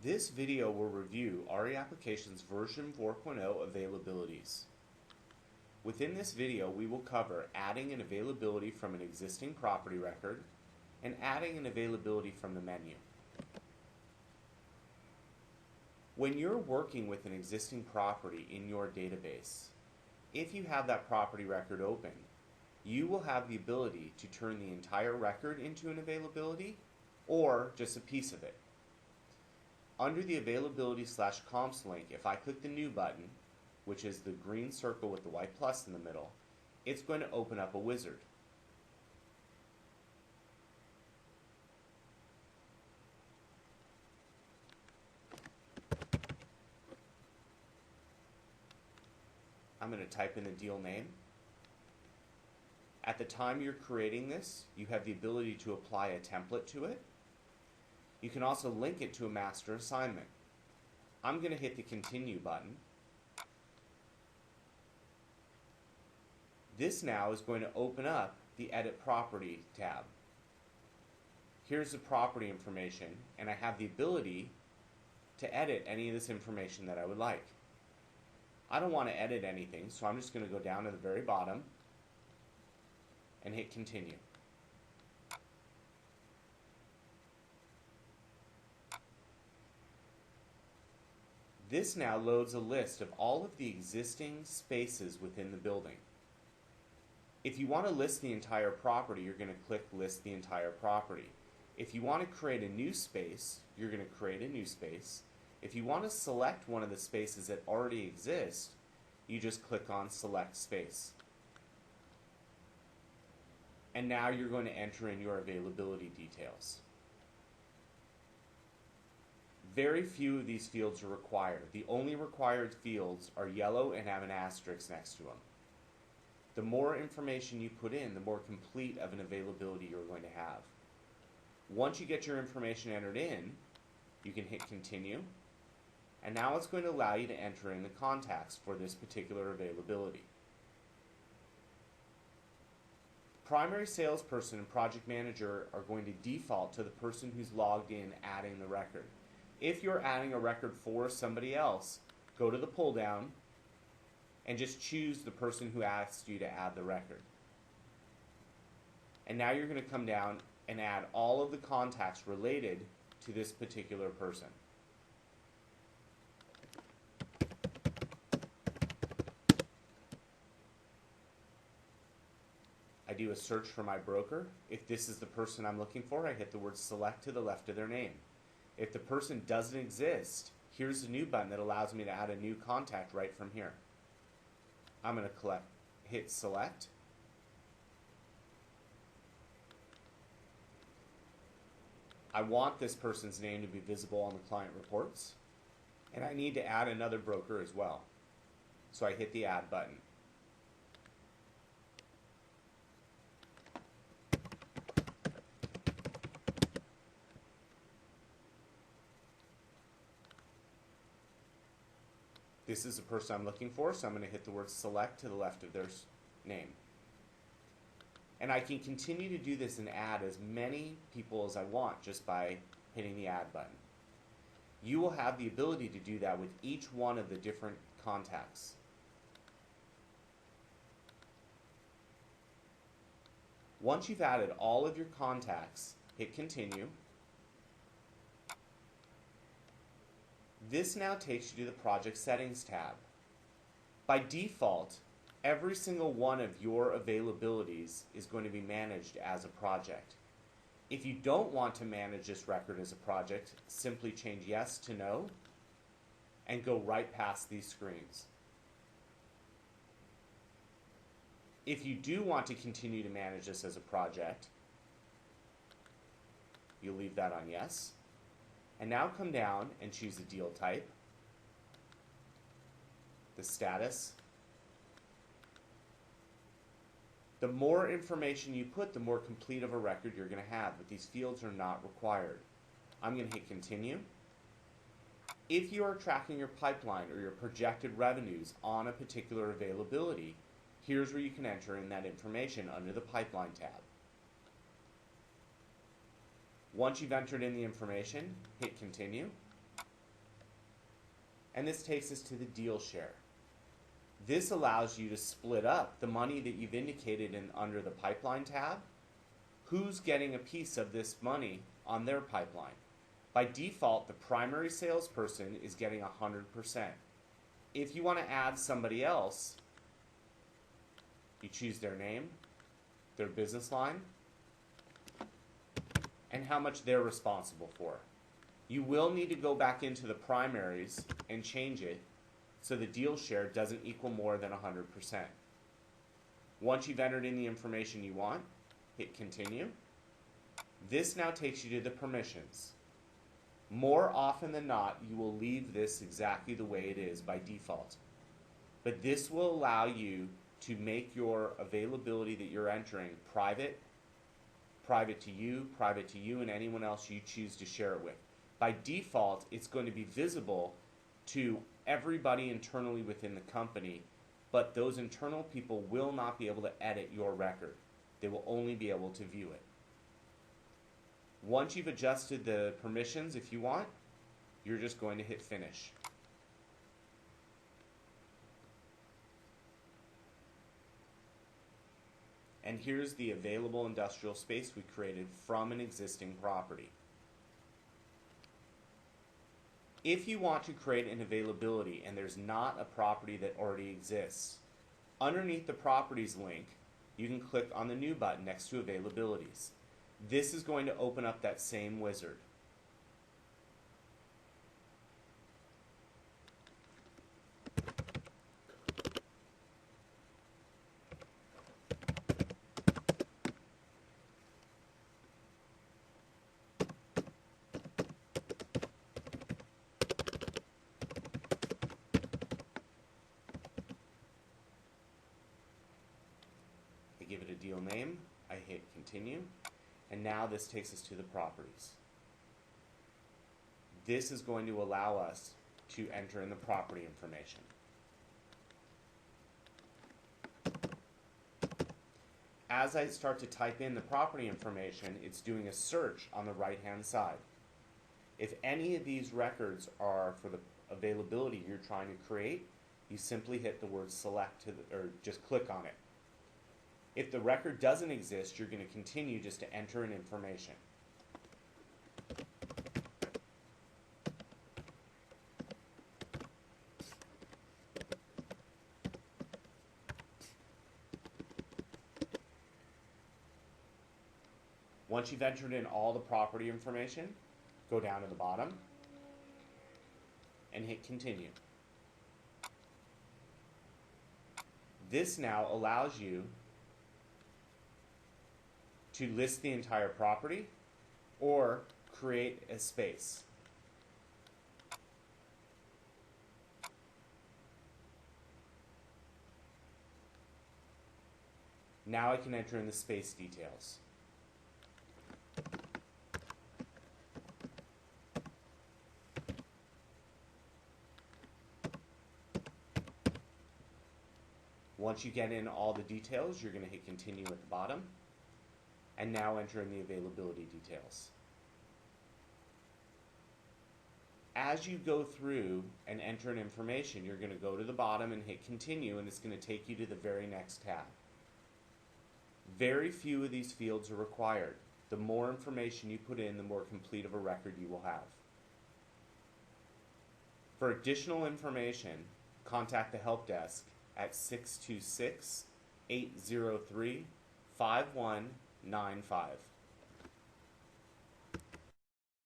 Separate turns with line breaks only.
This video will review REApplications version 4.0 availabilities. Within this video, we will cover adding an availability from an existing property record and adding an availability from the menu. When you're working with an existing property in your database, if you have that property record open, you will have the ability to turn the entire record into an availability or just a piece of it. Under the Availability/Comps link, if I click the New button, which is the green circle with the white plus in the middle, it's going to open up a wizard. I'm going to type in the deal name. At the time you're creating this, you have the ability to apply a template to it. You can also link it to a master assignment. I'm going to hit the Continue button. This now is going to open up the Edit Property tab. Here's the property information, and I have the ability to edit any of this information that I would like. I don't want to edit anything, so I'm just going to go down to the very bottom and hit Continue. This now loads a list of all of the existing spaces within the building. If you want to list the entire property, you're going to click List the Entire Property. If you want to create a new space, you're going to create a new space. If you want to select one of the spaces that already exist, you just click on Select Space. And now you're going to enter in your availability details. Very few of these fields are required. The only required fields are yellow and have an asterisk next to them. The more information you put in, the more complete of an availability you're going to have. Once you get your information entered in, you can hit Continue, and now it's going to allow you to enter in the contacts for this particular availability. Primary salesperson and project manager are going to default to the person who's logged in adding the record. If you're adding a record for somebody else, go to the pull down and just choose the person who asked you to add the record. And now you're going to come down and add all of the contacts related to this particular person. I do a search for my broker. If this is the person I'm looking for, I hit the word select to the left of their name. If the person doesn't exist, here's the new button that allows me to add a new contact right from here. I'm going to hit select. I want this person's name to be visible on the client reports, and I need to add another broker as well. So I hit the add button. This is the person I'm looking for, so I'm going to hit the word select to the left of their name. And I can continue to do this and add as many people as I want just by hitting the add button. You will have the ability to do that with each one of the different contacts. Once you've added all of your contacts, hit Continue. This now takes you to the Project Settings tab. By default, every single one of your availabilities is going to be managed as a project. If you don't want to manage this record as a project, simply change yes to no and go right past these screens. If you do want to continue to manage this as a project, you'll leave that on yes. And now come down and choose the deal type, the status. The more information you put, the more complete of a record you're going to have, but these fields are not required. I'm going to hit Continue. If you are tracking your pipeline or your projected revenues on a particular availability, here's where you can enter in that information under the Pipeline tab. Once you've entered in the information, hit Continue. and this takes us to the deal share. This allows you to split up the money that you've indicated under the pipeline tab. Who's getting a piece of this money on their pipeline? By default, the primary salesperson is getting 100%. If you want to add somebody else, you choose their name, their business line, and how much they're responsible for. You will need to go back into the primaries and change it so the deal share doesn't equal more than 100%. Once you've entered in the information you want, hit continue. This now takes you to the permissions. More often than not, you will leave this exactly the way it is by default. But this will allow you to make your availability that you're entering private to you, and anyone else you choose to share it with. By default, it's going to be visible to everybody internally within the company, but those internal people will not be able to edit your record. They will only be able to view it. Once you've adjusted the permissions, if you want, you're just going to hit finish. And here's the available industrial space we created from an existing property. If you want to create an availability and there's not a property that already exists, underneath the properties link, you can click on the new button next to availabilities. This is going to open up that same wizard. I give it a deal name, I hit continue. And now this takes us to the properties. This is going to allow us to enter in the property information. As I start to type in the property information, it's doing a search on the right-hand side. If any of these records are for the availability you're trying to create, you simply hit the word select or just click on it. If the record doesn't exist, you're going to continue just to enter in information. Once you've entered in all the property information, go down to the bottom and hit continue. This now allows you to list the entire property or create a space. Now I can enter in the space details. Once you get in all the details, you're going to hit continue at the bottom. And now enter in the availability details. As you go through and enter in information, you're going to go to the bottom and hit continue, and it's going to take you to the very next tab. Very few of these fields are required. The more information you put in, the more complete of a record you will have. For additional information, contact the help desk at 626-803-5195.